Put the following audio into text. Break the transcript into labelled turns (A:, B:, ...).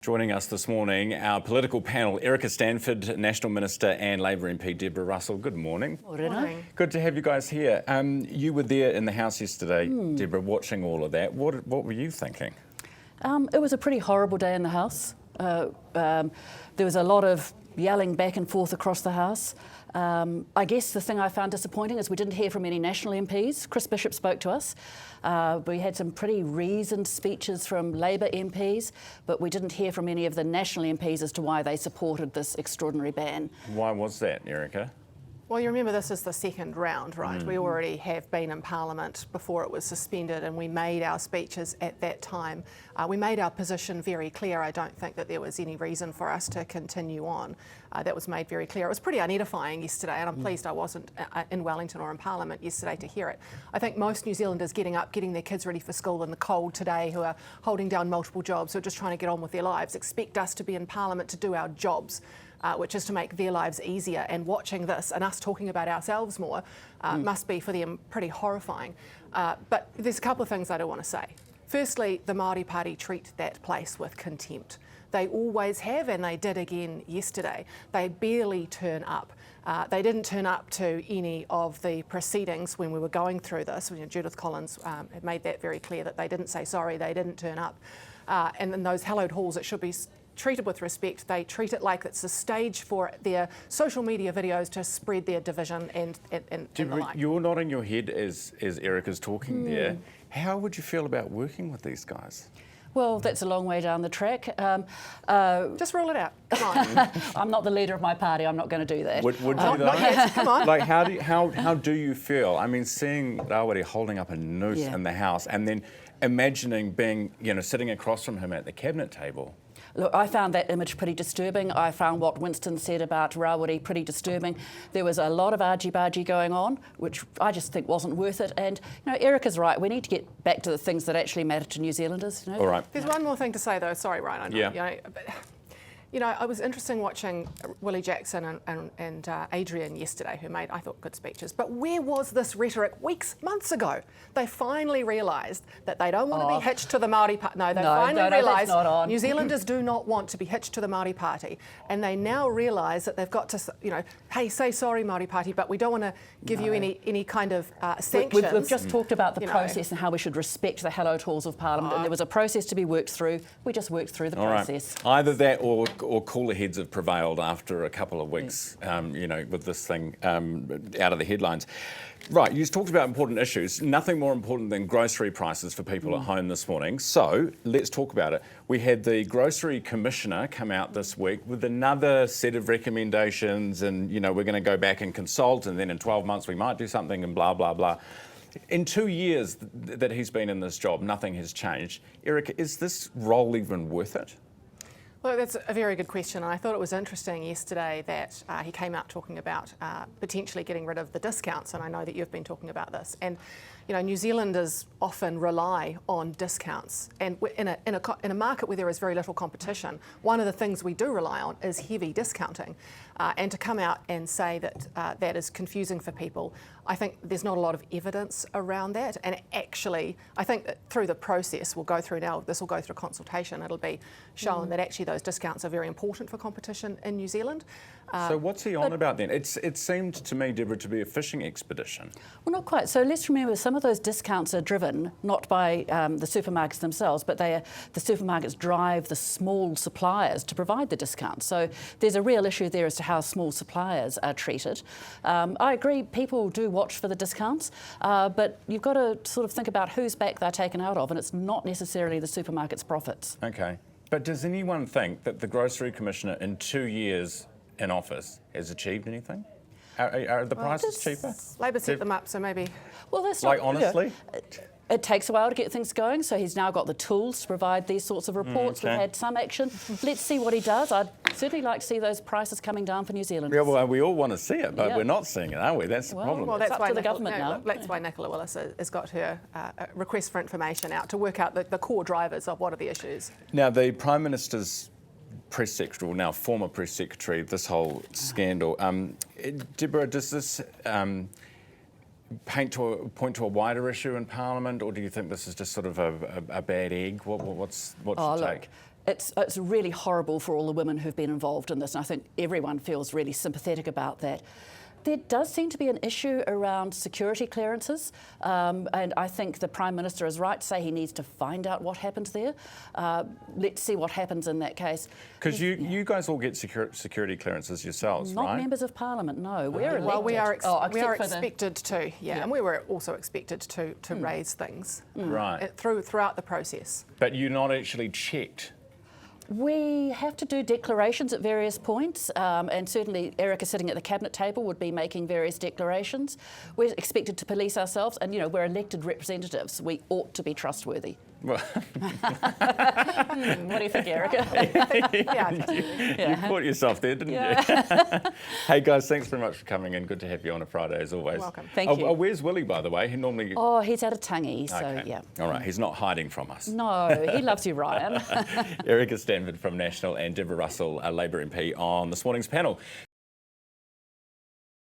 A: Joining us this morning, our political panel, Erica Stanford, National Minister, and Labour MP Deborah Russell. Good morning.
B: Morning.
A: Good to have you guys here. You were there in the House yesterday, Deborah, watching all of that. What were you thinking?
B: It was a pretty horrible day in the House. There was a lot of yelling back and forth across the House. I guess the thing I found disappointing is we didn't hear from any national MPs. Chris Bishop spoke to us. We had some pretty reasoned speeches from Labour MPs, but we didn't hear from any of the national MPs as to why they supported this extraordinary ban.
A: Why was that, Erica?
C: Well, you remember this is the second round, right? We already have been in Parliament before it was suspended, and we made our speeches at that time. We made our position very clear. I don't think that there was any reason for us to continue on. That was made very clear. It was pretty unedifying yesterday, and I'm pleased I wasn't in Wellington or in Parliament yesterday to hear it. I think most New Zealanders getting up, getting their kids ready for school in the cold today, who are holding down multiple jobs, who are just trying to get on with their lives, expect us to be in Parliament to do our jobs. Which is to make their lives easier, and watching this and us talking about ourselves more must be for them pretty horrifying. But there's a couple of things I do want to say. Firstly, the Māori Party treat that place with contempt. They always have, and they did again yesterday. They barely turn up. They didn't turn up to any of the proceedings when we were going through this. Judith Collins had made that very clear, that they didn't say sorry, they didn't turn up. And in those hallowed halls, it should be treated with respect. They treat it like it's a stage for their social media videos to spread their division and the like.
A: You're nodding your head as Erica's talking there. How would you feel about working with these guys?
B: Well, that's a long way down the track.
C: Just rule it out. Come on.
B: I'm not the leader of my party. I'm not going to do that.
A: Would you
C: not yet. Come on.
A: Like, how do you feel? I mean, seeing Rawiri holding up a noose in the House, and then imagining being, sitting across from him at the cabinet table.
B: Look, I found that image pretty disturbing. I found what Winston said about Rawiri pretty disturbing. There was a lot of argy-bargy going on, which I just think wasn't worth it. And, Erica's right. We need to get back to the things that actually matter to New Zealanders.
A: All right.
C: There's one more thing to say, though. Sorry, Ryan. I was interesting watching Willie Jackson and Adrian yesterday, who made, I thought, good speeches. But where was this rhetoric months ago? They finally realised that they don't want to be hitched to the Māori Party. No, they finally realised New Zealanders do not want to be hitched to the Māori Party. And they now realise that they've got to, hey, say sorry, Māori Party, but we don't want to give you any kind of sanctions.
B: We've just talked about the process and how we should respect the hallowed halls of Parliament. And there was a process to be worked through. We just worked through the process.
A: Right. Either that or cooler heads have prevailed after a couple of weeks, with this thing out of the headlines. Right, you talked about important issues. Nothing more important than grocery prices for people at home this morning. So let's talk about it. We had the Grocery Commissioner come out this week with another set of recommendations, and we're going to go back and consult, and then in 12 months we might do something, and blah, blah, blah. In 2 years that he's been in this job, nothing has changed. Erica, is this role even worth it?
C: Well, that's a very good question, and I thought it was interesting yesterday that he came out talking about potentially getting rid of the discounts, and I know that you've been talking about this. And New Zealanders often rely on discounts, and in a market where there is very little competition, one of the things we do rely on is heavy discounting. And to come out and say that that is confusing for people, I think there's not a lot of evidence around that. And actually, I think that through the process we'll go through now, this will go through consultation, it'll be shown that actually those discounts are very important for competition in New Zealand.
A: So what's he on about then? It seemed to me, Deborah, to be a fishing expedition.
B: Well, not quite. So let's remember some of those discounts are driven not by the supermarkets themselves, but the supermarkets drive the small suppliers to provide the discounts. So there's a real issue there as to how small suppliers are treated. I agree, people do watch for the discounts, but you've got to sort of think about whose back they're taken out of, and it's not necessarily the supermarket's profits.
A: Okay. But does anyone think that the Grocery Commissioner in 2 years in office has achieved anything? Are the prices cheaper?
C: Labor set them up, so maybe.
B: Well, that's
A: like, honestly?
B: It takes a while to get things going, so he's now got the tools to provide these sorts of reports.
A: Okay.
B: We've had some action. Let's see what he does. I'd certainly like to see those prices coming down for New Zealanders.
A: Yeah, well, we all want to see it, but we're not seeing it, are we? That's the problem.
C: Well, that's
B: up
C: why
B: to the government now.
C: That's why Nicola Willis has got her request for information out to work out the core drivers of what are the issues.
A: Now, the Prime Minister's press secretary, or now former press secretary, this whole scandal. Deborah, does this point to a wider issue in Parliament, or do you think this is just sort of a bad egg? What's your take?
B: It's really horrible for all the women who've been involved in this, and I think everyone feels really sympathetic about that. There does seem to be an issue around security clearances, and I think the Prime Minister is right to say he needs to find out what happens there. Let's see what happens in that case.
A: Because you guys all get security clearances yourselves,
B: Not
A: right?
B: members of Parliament, no. We're elected.
C: Well, we are
B: except for the-
C: expected to, and we were also expected to raise things
A: Right.
C: throughout the process.
A: But you're not actually checked.
B: We have to do declarations at various points, and certainly Erica sitting at the cabinet table would be making various declarations. We're expected to police ourselves, and we're elected representatives. We ought to be trustworthy.
A: Well,
B: What do you think, Erica?
C: Yeah,
A: you caught yourself there, didn't you? Hey guys, thanks very much for coming in. Good to have you on a Friday as always.
C: Welcome.
B: Thank you.
A: Where's Willie, by the way? He normally...
B: Oh, he's at a tangy, so
A: Okay.
B: yeah.
A: All right, he's not hiding from us.
B: No, he loves you, Ryan.
A: Erica Stanford from National and Deborah Russell, a Labour MP, on this morning's panel.